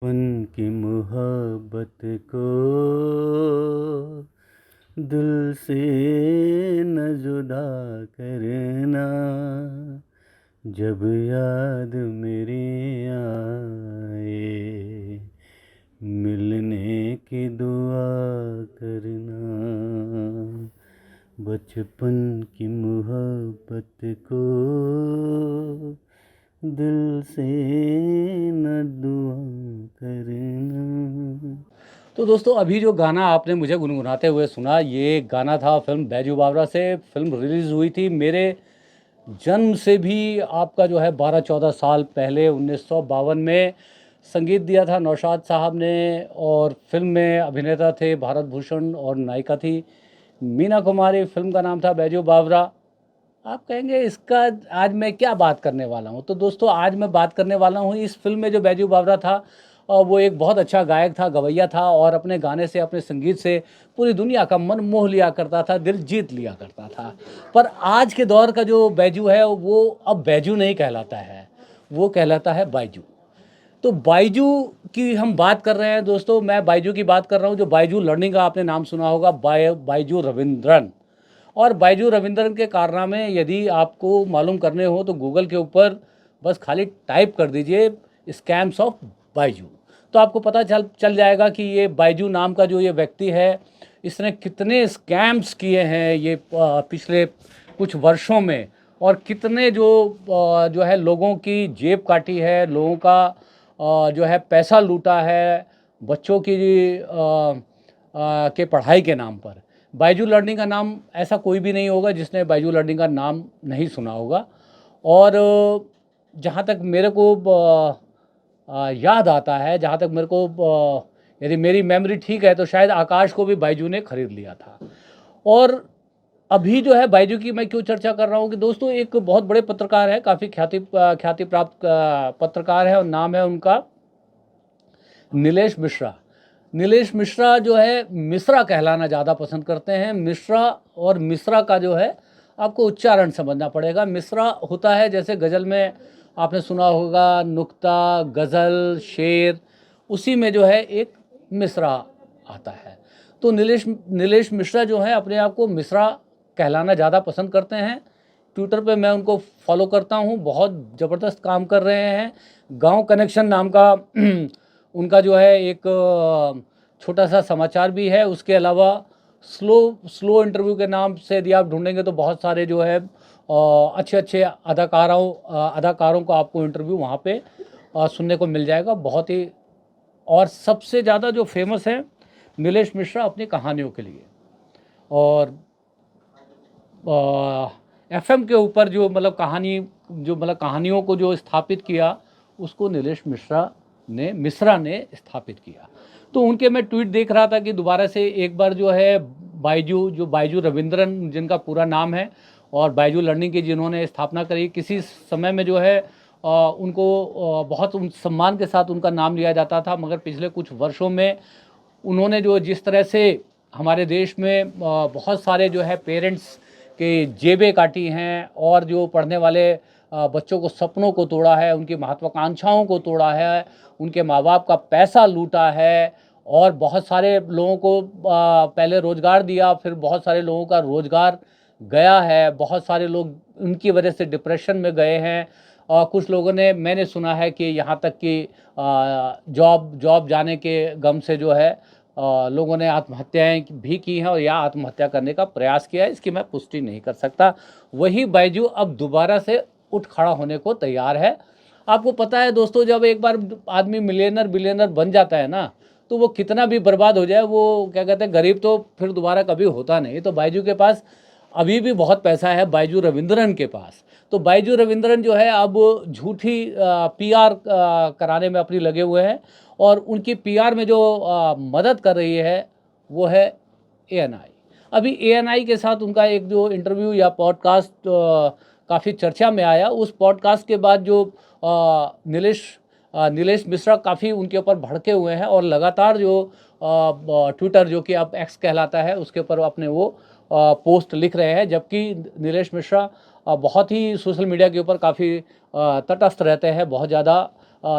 उनकी मोहब्बत को दिल से न जुदा करना, जब याद मेरी आए मिलने की दुआ करना। बचपन की मोहब्बत को दिल से न दुआ करना। तो दोस्तों अभी जो गाना आपने मुझे गुनगुनाते हुए सुना, ये गाना था फिल्म बैजू बावरा से। फिल्म रिलीज़ हुई थी मेरे जन्म से भी आपका जो है 12-14 साल पहले 1952 में। संगीत दिया था नौशाद साहब ने और फिल्म में अभिनेता थे भारत भूषण और नायिका थी मीना कुमारी। फिल्म का नाम था बैजू बावरा। आप कहेंगे इसका आज मैं क्या बात करने वाला हूँ, तो दोस्तों आज मैं बात करने वाला हूँ इस फिल्म में जो बैजू बावरा था। वो एक बहुत अच्छा गायक था, गवैया था और अपने गाने से, अपने संगीत से पूरी दुनिया का मन मोह लिया करता था, दिल जीत लिया करता था। पर आज के दौर का जो बैजू है वो अब बैजू नहीं कहलाता है, वो कहलाता है बायजू। तो बायजू की हम बात कर रहे हैं दोस्तों। मैं बायजू की बात कर रहा हूँ जो बायजू लर्निंग का आपने नाम सुना होगा, बायजू रविंद्रन। और बायजू रविंद्रन के कारनामे यदि आपको मालूम करने हो तो गूगल के ऊपर बस खाली टाइप कर दीजिए स्कैम्स ऑफ बायजू, तो आपको पता चल जाएगा कि ये बायजू नाम का जो ये व्यक्ति है, इसने कितने स्कैम्स किए हैं ये पिछले कुछ वर्षों में। और कितने जो है लोगों की जेब काटी है, लोगों का जो है पैसा लूटा है बच्चों की के पढ़ाई के नाम पर। बायजू लर्निंग का नाम ऐसा कोई भी नहीं होगा जिसने बायजू लर्निंग का नाम नहीं सुना होगा। और जहाँ तक मेरे को याद आता है, जहाँ तक मेरे को यदि मेरी मेमोरी ठीक है तो शायद आकाश को भी बायजू ने खरीद लिया था। और अभी जो है बायजू की मैं क्यों चर्चा कर रहा हूँ कि दोस्तों एक बहुत बड़े पत्रकार है, काफ़ी ख्याति प्राप्त पत्रकार है और नाम है उनका नीलेश मिश्रा। नीलेश मिश्रा जो है मिश्रा कहलाना ज़्यादा पसंद करते हैं। मिश्रा और मिश्रा का जो है आपको उच्चारण समझना पड़ेगा। मिश्रा होता है जैसे गज़ल में आपने सुना होगा नुक्ता, गज़ल, शेर, उसी में जो है एक मिश्रा आता है। तो नीलेश मिश्रा जो है अपने आप को मिश्रा कहलाना ज़्यादा पसंद करते हैं। ट्विटर पे मैं उनको फॉलो करता हूँ, बहुत ज़बरदस्त काम कर रहे हैं। गांव कनेक्शन नाम का उनका जो है एक छोटा सा समाचार भी है। उसके अलावा स्लो स्लो इंटरव्यू के नाम से यदि आप ढूंढेंगे तो बहुत सारे जो है अच्छे अच्छे अदाकारों का आपको इंटरव्यू वहाँ पे सुनने को मिल जाएगा, बहुत ही। और सबसे ज़्यादा जो फेमस है नीलेश मिश्रा अपनी कहानियों के लिए। और एफएम के ऊपर जो मतलब कहानियों को जो स्थापित किया, उसको नीलेश मिश्रा ने स्थापित किया। तो उनके मैं ट्वीट देख रहा था कि दोबारा से एक बार जो है बायजू रविंद्रन जिनका पूरा नाम है और बायजू लर्निंग की जिन्होंने स्थापना करी, किसी समय में जो है उनको बहुत सम्मान के साथ उनका नाम लिया जाता था। मगर पिछले कुछ वर्षों में उन्होंने जो जिस तरह से हमारे देश में बहुत सारे जो है पेरेंट्स के जेबें काटी हैं और जो पढ़ने वाले बच्चों को सपनों को तोड़ा है, उनकी महत्वाकांक्षाओं को तोड़ा है, उनके माँ बाप का पैसा लूटा है और बहुत सारे लोगों को पहले रोज़गार दिया, फिर बहुत सारे लोगों का रोज़गार गया है। बहुत सारे लोग उनकी वजह से डिप्रेशन में गए हैं। कुछ लोगों ने, मैंने सुना है कि यहाँ तक कि जॉब जाने के गम से जो है लोगों ने आत्महत्याएं भी की हैं और या आत्महत्या करने का प्रयास किया है। इसकी मैं पुष्टि नहीं कर सकता। वही बायजू अब दोबारा से उठ खड़ा होने को तैयार है। आपको पता है दोस्तों, जब एक बार आदमी मिलियनर बिलियनर बन जाता है ना, तो वो कितना भी बर्बाद हो जाए, वो क्या कहते हैं, गरीब तो फिर दोबारा कभी होता नहीं। तो बायजू के पास अभी भी बहुत पैसा है, बायजू रविंद्रन के पास। तो बायजू रविंद्रन जो है अब झूठी पीआर कराने में अपनी लगे हुए हैं और उनकी पीआर में जो मदद कर रही है वो है एएनआई। अभी एएनआई के साथ उनका एक जो इंटरव्यू या पॉडकास्ट काफ़ी चर्चा में आया। उस पॉडकास्ट के बाद जो नीलेश मिश्रा काफ़ी उनके ऊपर भड़के हुए हैं और लगातार जो ट्विटर, जो कि अब एक्स कहलाता है, उसके ऊपर अपने वो पोस्ट लिख रहे हैं। जबकि नीलेश मिश्रा बहुत ही सोशल मीडिया के ऊपर काफ़ी तटस्थ रहते हैं, बहुत ज़्यादा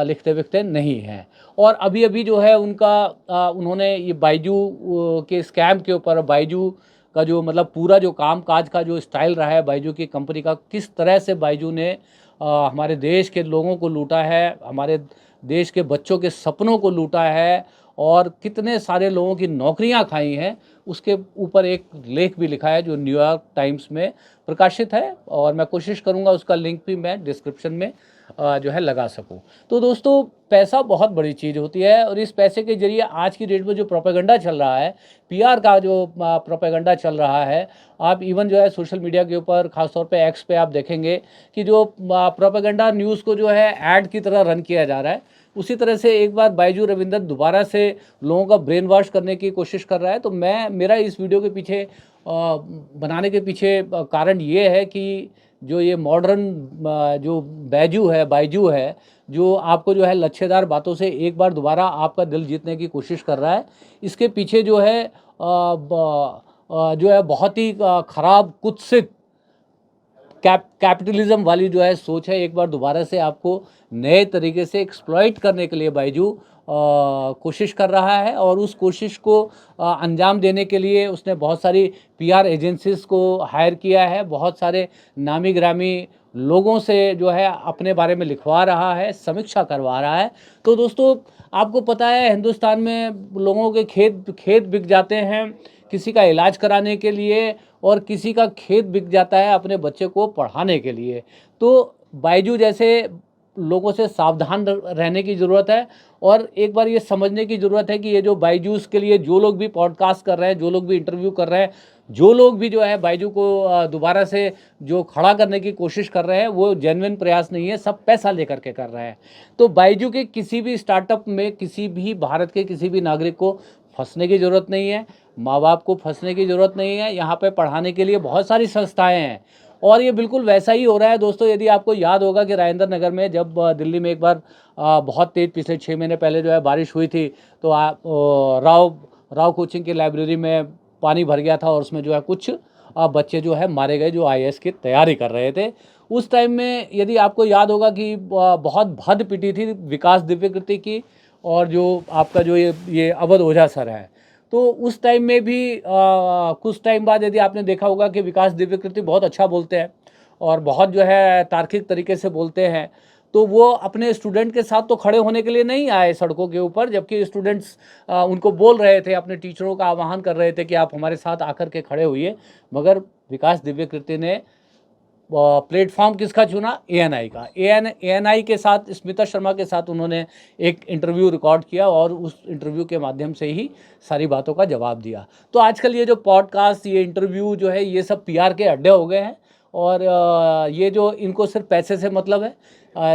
लिखते विखते नहीं हैं। और अभी अभी जो है उन्होंने ये बायजू के स्कैम के ऊपर, बायजू का जो मतलब पूरा जो काम काज का जो स्टाइल रहा है बायजू की कंपनी का, किस तरह से बायजू ने हमारे देश के लोगों को लूटा है, हमारे देश के बच्चों के सपनों को लूटा है और कितने सारे लोगों की नौकरियां खाई हैं, उसके ऊपर एक लेख भी लिखा है जो न्यूयॉर्क टाइम्स में प्रकाशित है। और मैं कोशिश करूंगा उसका लिंक भी मैं डिस्क्रिप्शन में जो है लगा सकूं। तो दोस्तों, पैसा बहुत बड़ी चीज़ होती है और इस पैसे के जरिए आज की डेट में जो प्रोपेगेंडा चल रहा है, पीआर का जो प्रोपेगेंडा चल रहा है, आप इवन जो है सोशल मीडिया के ऊपर, खासतौर पे एक्स पे आप देखेंगे कि जो प्रोपेगेंडा न्यूज़ को जो है ऐड की तरह रन किया जा रहा है, उसी तरह से एक बार बायजू रविंदर दोबारा से लोगों का ब्रेन वॉश करने की कोशिश कर रहा है। तो मेरा इस वीडियो के पीछे बनाने के पीछे कारण ये है कि जो ये मॉडर्न जो बायजू है, जो आपको जो है लच्छेदार बातों से एक बार दोबारा आपका दिल जीतने की कोशिश कर रहा है, इसके पीछे जो है बहुत ही खराब, कुत्सित कैपिटलिज्म वाली जो है सोच है। एक बार दोबारा से आपको नए तरीके से एक्सप्लॉइट करने के लिए बायजू कोशिश कर रहा है और उस कोशिश को अंजाम देने के लिए उसने बहुत सारी पीआर एजेंसीज को हायर किया है, बहुत सारे नामी ग्रामी लोगों से जो है अपने बारे में लिखवा रहा है, समीक्षा करवा रहा है। तो दोस्तों, आपको पता है हिंदुस्तान में लोगों के खेत बिक जाते हैं किसी का इलाज कराने के लिए, और किसी का खेत बिक जाता है अपने बच्चे को पढ़ाने के लिए। तो बायजू जैसे लोगों से सावधान रहने की ज़रूरत है और एक बार ये समझने की ज़रूरत है कि ये जो बायजूस के लिए जो लोग भी पॉडकास्ट कर रहे हैं, जो लोग भी इंटरव्यू कर रहे हैं, जो लोग भी जो है बायजू को दोबारा से जो खड़ा करने की कोशिश कर रहे हैं, वो जेन्युइन प्रयास नहीं है, सब पैसा लेकर के कर रहे हैं। तो बायजू के किसी भी स्टार्टअप में किसी भी भारत के किसी भी नागरिक को फंसने की ज़रूरत नहीं है, माँ बाप को फंसने की ज़रूरत नहीं है। यहाँ पे पढ़ाने के लिए बहुत सारी संस्थाएं हैं और ये बिल्कुल वैसा ही हो रहा है। दोस्तों, यदि आपको याद होगा कि राजेंद्र नगर में जब दिल्ली में एक बार बहुत तेज़ पिछले 6 महीने पहले जो है बारिश हुई थी, तो राव कोचिंग की लाइब्रेरी में पानी भर गया था और उसमें जो है कुछ बच्चे जो है मारे गए जो आईएएस की तैयारी कर रहे थे। उस टाइम में यदि आपको याद होगा कि बहुत भद्द पिटी थी विकास दिव्यकृति की और जो आपका जो ये अवध ओझा सर है। तो उस टाइम में भी कुछ टाइम बाद यदि आपने देखा होगा कि विकास दिव्यकृति बहुत अच्छा बोलते हैं और बहुत जो है तार्किक तरीके से बोलते हैं, तो वो अपने स्टूडेंट के साथ तो खड़े होने के लिए नहीं आए सड़कों के ऊपर, जबकि स्टूडेंट्स उनको बोल रहे थे, अपने टीचरों का आह्वान कर रहे थे कि आप हमारे साथ आकर के खड़े होइए। मगर विकास दिव्यकृति ने प्लेटफॉर्म किसका चुना? एएनआई का। एएनआई के साथ, स्मिता शर्मा के साथ उन्होंने एक इंटरव्यू रिकॉर्ड किया और उस इंटरव्यू के माध्यम से ही सारी बातों का जवाब दिया। तो आजकल ये जो पॉडकास्ट, ये इंटरव्यू जो है, ये सब पीआर के अड्डे हो गए हैं और ये जो इनको सिर्फ पैसे से मतलब है,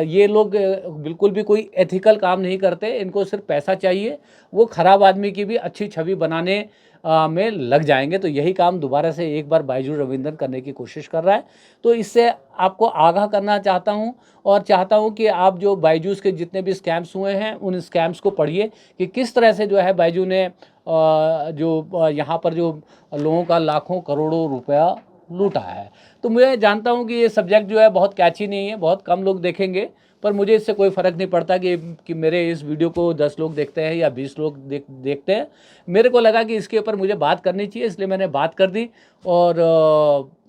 ये लोग बिल्कुल भी कोई एथिकल काम नहीं करते, इनको सिर्फ पैसा चाहिए। वो खराब आदमी की भी अच्छी छवि बनाने में लग जाएंगे। तो यही काम दोबारा से एक बार बायजू रविंदर करने की कोशिश कर रहा है। तो इससे आपको आगाह करना चाहता हूं और चाहता हूं कि आप जो बायजूस के जितने भी स्कैम्स हुए हैं, उन स्कैम्स को पढ़िए कि किस तरह से जो है बायजू ने जो यहाँ पर जो लोगों का लाखों करोड़ों रुपया लूटा है। तो मैं जानता हूँ कि ये सब्जेक्ट जो है बहुत कैची नहीं है, बहुत कम लोग देखेंगे, पर मुझे इससे कोई फ़र्क नहीं पड़ता कि मेरे इस वीडियो को 10 लोग देखते हैं या 20 लोग देखते हैं। मेरे को लगा कि इसके ऊपर मुझे बात करनी चाहिए, इसलिए मैंने बात कर दी। और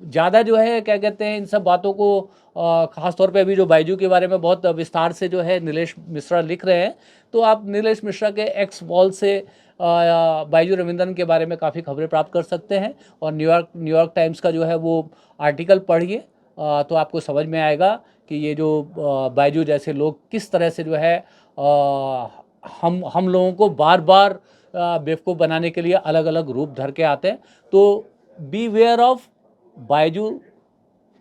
ज़्यादा जो है क्या कहते हैं, इन सब बातों को ख़ास तौर पे अभी जो बायजू के बारे में बहुत विस्तार से जो है नीलेश मिश्रा लिख रहे हैं, तो आप नीलेश मिश्रा के एक्स वॉल से बायजू रविंदरन के बारे में काफ़ी खबरें प्राप्त कर सकते हैं। और न्यूयॉर्क टाइम्स का जो है वो आर्टिकल पढ़िए, तो आपको समझ में आएगा कि ये जो बायजू जैसे लोग किस तरह से जो है हम लोगों को बार बार बेवकूफ़ बनाने के लिए अलग अलग रूप धर के आते हैं। तो beware of Byju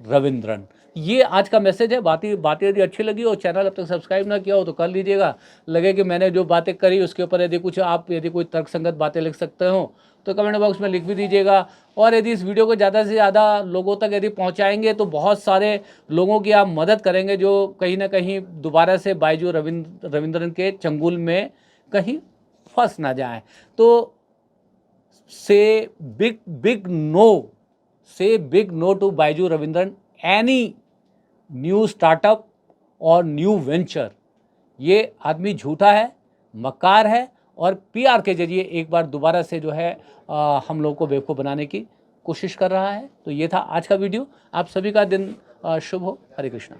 Raveendran, ये आज का मैसेज है। बातें यदि अच्छी लगी और चैनल अब तक सब्सक्राइब ना किया हो तो कर लीजिएगा। लगे कि मैंने जो बातें करी उसके ऊपर यदि कोई तर्कसंगत बातें लिख सकते हो तो कमेंट बॉक्स में लिख भी दीजिएगा। और यदि इस वीडियो को ज़्यादा से ज़्यादा लोगों तक यदि पहुंचाएंगे तो बहुत सारे लोगों की आप मदद करेंगे जो कहीं ना कहीं दोबारा से बायजू रविंद्रन के चंगुल में कहीं फंस ना जाएं। तो say big no to Byju Raveendran, any new startup और न्यू वेंचर, ये आदमी झूठा है, मक्कार है और पीआर के जरिए एक बार दोबारा से जो है हम लोग को बेवकूफ़ बनाने की कोशिश कर रहा है। तो ये था आज का वीडियो। आप सभी का दिन शुभ हो। हरे कृष्णा।